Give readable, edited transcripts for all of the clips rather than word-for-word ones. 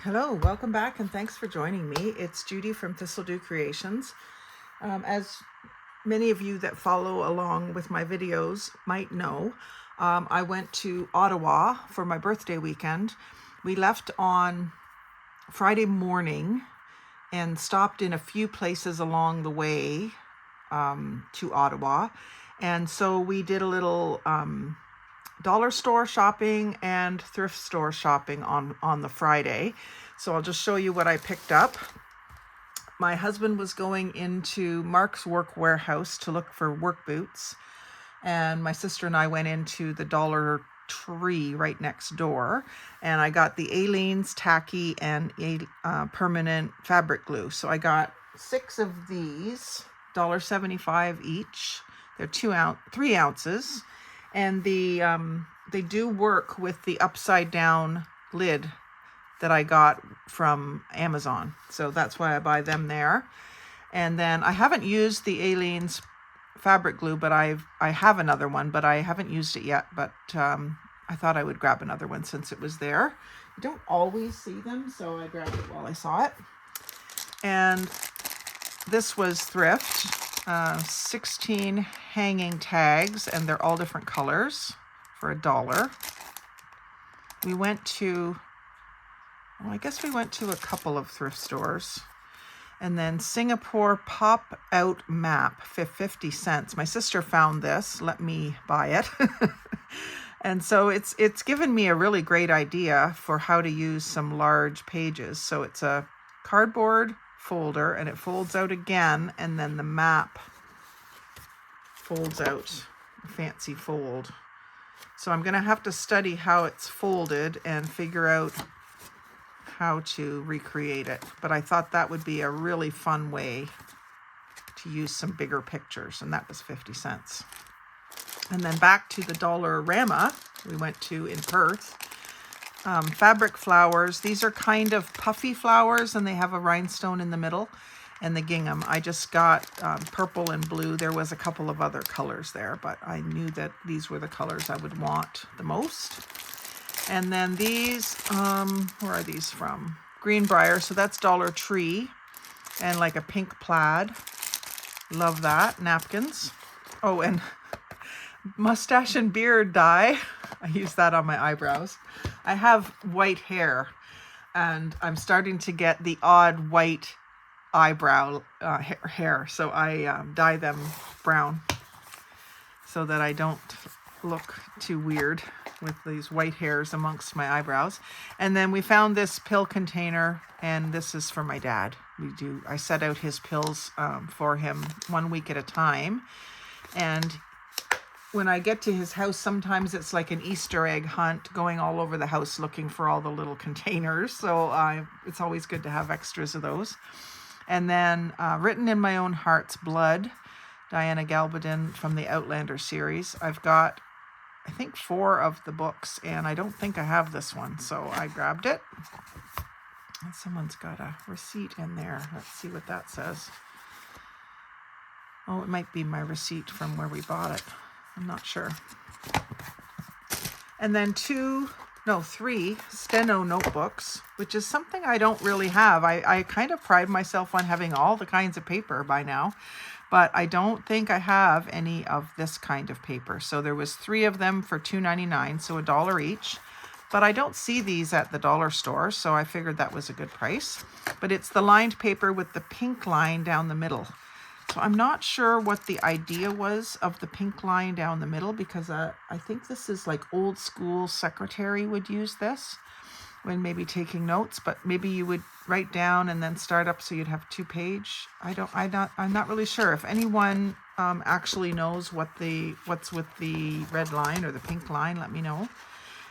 Hello, welcome back, and thanks for joining me. It's Judy from Thistledew Creations. As many of you that follow along with my videos might know, I went to Ottawa for my birthday weekend. We left on Friday morning and stopped in a few places along the way to Ottawa. And so we did a little dollar store shopping and thrift store shopping on the Friday. So I'll just show you what I picked up. My husband was going into Mark's Work Warehouse to look for work boots, and my sister and I went into the Dollar Tree right next door, and I got the Aleene's tacky and a permanent fabric glue. So I got 6 of these, $1.75 each. They're 3 ounces, and they do work with the upside down lid that I got from Amazon. So that's why I buy them there. And then I haven't used the Aleene's fabric glue, but I have another one, but I haven't used it yet. But I thought I would grab another one since it was there. You don't always see them, so I grabbed it while I saw it. And this was thrift. 16 hanging tags, and they're all different colors for $1. We went to, well, I guess we went to a couple of thrift stores. And then Singapore pop out map for 50 cents. My sister found this, let me buy it. And so it's given me a really great idea for how to use some large pages. So it's a cardboard folder, and it folds out again, and then the map folds out, a fancy fold. So I'm going to have to study how it's folded and figure out how to recreate it. But I thought that would be a really fun way to use some bigger pictures, and that was 50 cents. And then back to the Dollarama we went to in Perth. Fabric flowers. These are kind of puffy flowers, and they have a rhinestone in the middle, and the gingham. I just got purple and blue. There was a couple of other colors there, but I knew that these were the colors I would want the most. And then these, where are these from? Greenbrier, so that's Dollar Tree, and like a pink plaid. Love that. Napkins. Oh, and mustache and beard dye. I use that on my eyebrows. I have white hair, and I'm starting to get the odd white eyebrow hair, so I dye them brown so that I don't look too weird with these white hairs amongst my eyebrows. And then we found this pill container, and this is for my dad. I set out his pills for him 1 week at a time, and when I get to his house, sometimes it's like an Easter egg hunt, going all over the house looking for all the little containers. So it's always good to have extras of those. And then Written in My Own Heart's Blood, Diana Gabaldon from the Outlander series. I've got, I think, 4 of the books, and I don't think I have this one, so I grabbed it. And someone's got a receipt in there. Let's see what that says. Oh, it might be my receipt from where we bought it. I'm not sure. And then 3 steno notebooks, which is something I don't really have. I kind of pride myself on having all the kinds of paper by now, but I don't think I have any of this kind of paper. So there was 3 of them for $2.99, so $1 each. But I don't see these at the dollar store, so I figured that was a good price. But it's the lined paper with the pink line down the middle. So I'm not sure what the idea was of the pink line down the middle, because I think this is like old school secretary would use this when maybe taking notes, but maybe you would write down and then start up so you'd have 2-page. I'm not really sure. If anyone actually knows what's with the red line or the pink line, let me know.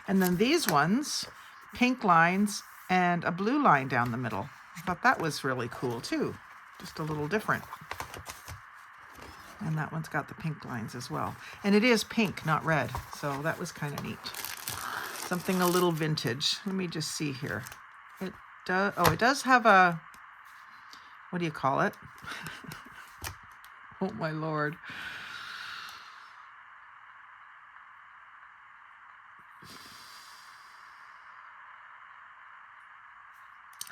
And then these ones, pink lines and a blue line down the middle. I thought that was really cool too. Just a little different. And that one's got the pink lines as well. And it is pink, not red. So that was kind of neat. Something a little vintage. Let me just see here. It does have a, what do you call it? Oh my Lord.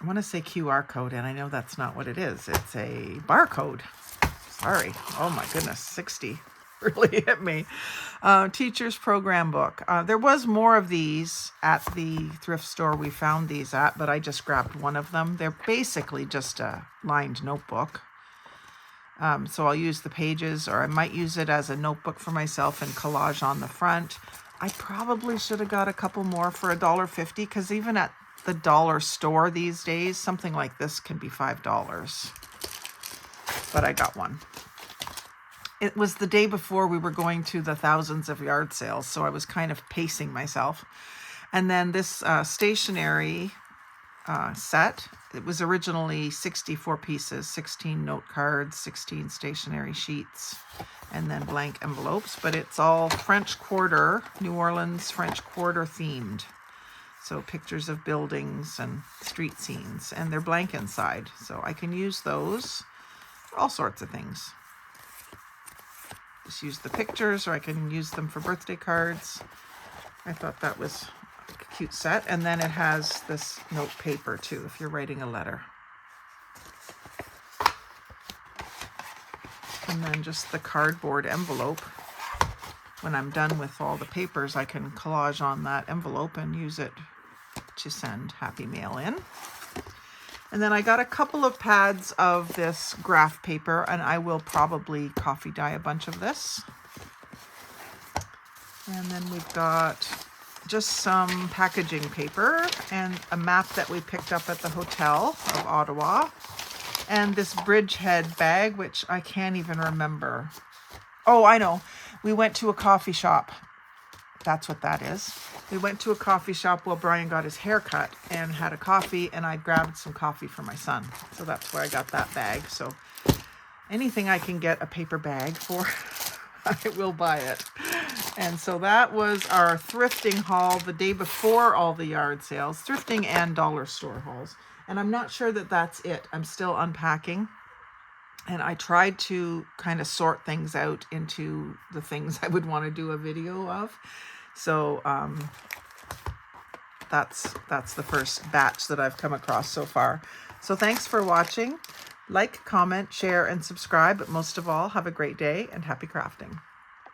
I want to say QR code, and I know that's not what it is. It's a barcode. Sorry. Oh my goodness, 60 really hit me. Teacher's program book. There was more of these at the thrift store we found these at, but I just grabbed one of them. They're basically just a lined notebook. So I'll use the pages, or I might use it as a notebook for myself and collage on the front. I probably should have got a couple more for $1.50, because even at the dollar store these days, something like this can be $5. But I got one. It was the day before we were going to the thousands of yard sales, so I was kind of pacing myself. And then this stationery set, it was originally 64 pieces, 16 note cards, 16 stationery sheets, and then blank envelopes, but it's all French Quarter, New Orleans French Quarter themed. So pictures of buildings and street scenes, and they're blank inside, so I can use those for all sorts of things. Just use the pictures, or I can use them for birthday cards. I thought that was a cute set. And then it has this note paper too, if you're writing a letter. And then just the cardboard envelope. When I'm done with all the papers, I can collage on that envelope and use it to send Happy Mail in. And then I got a couple of pads of this graph paper, and I will probably coffee dye a bunch of this. And then we've got just some packaging paper and a map that we picked up at the hotel of Ottawa. And this bridgehead bag, which I can't even remember. Oh, I know. We went to a coffee shop. That's what that is. We went to a coffee shop while Brian got his hair cut and had a coffee, and I grabbed some coffee for my son. So that's where I got that bag. So anything I can get a paper bag for, I will buy it. And so that was our thrifting haul the day before all the yard sales, thrifting and dollar store hauls. And I'm not sure that that's it. I'm still unpacking. And I tried to kind of sort things out into the things I would want to do a video of. So that's the first batch that I've come across so far. So thanks for watching. Like, comment, share, and subscribe. But most of all, have a great day and happy crafting.